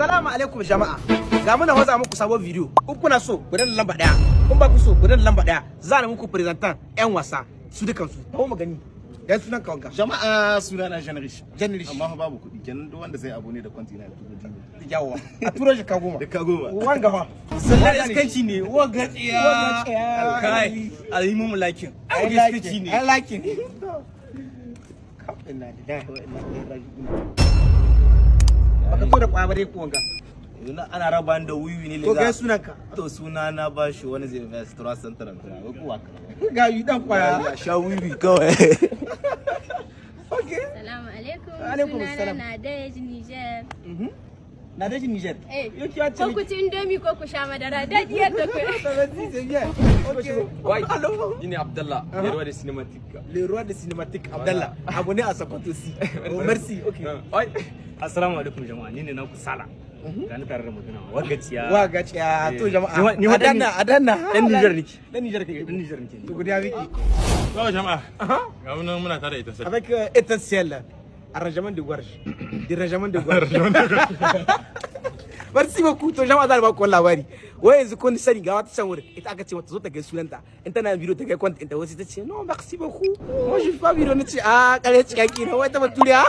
Salamu alaikum jama'a. Ga muna hoza muku sabon video. In kuna so ku danna lamba daya. In ba ku so ku danna lamba daya. Za mu muku presentan ƴan wasa su dukan su. Ko magani. Dan sunan ka wanka. Jama'a sunana Generation. Generation. Amma babu kuɗi. Kenan duk wanda zai abu ne da kwanti na tuba dini. Yawa. A turo shi ka goma. Da ka goma. Wanga fa. Sallar iskanci ne. Wanga tsiya. Kai, ayi mu lakin. I like it. I like it. Baka to da kwabare ko wanga. Yanzu ana raba da wiwi ne To ga sunan ka. To suna na ba shi wani zai mai Stra Center ko kuwa ka. Ga yi dan kwaya. Sha wiwi kawai. Okay. Salamu alaikum. Alaikum salam. Sunana Nadej Niger. Na daji Niger. Ko ce ku ci indomi ko ku sha madara da diyar da ku. Okay. Wai, ini Abdallah, Leroy de Cinematic. Le roi de cinématique Abdallah. Abonné à sa compte aussi. Oh, merci. Okay. Wai, Assalamu alaikum jama'a, ni ne naku Sala. Gani tare da magana. Wagaciya. Wa gaciya to jama'a. Adanna. Dan Niger nake. Dan Niger kake. Dan Niger nake. To godiya miki. Yawa jama'a. Ga mun muna tare da ita sai. Avec Etincelle. Arrangement de gorge. Dérangement de gorge. Merci beaucoup to jama'a zan ba ku labari. Wai yanzu kun sani ga wata can wurin ita aka ce mata zo ta ga sunanta. In tana video ta ga kwanta ta wasu ta ce non merci beaucoup. Moi je fais pas video na ce kare cikaki na wai ta baturiya.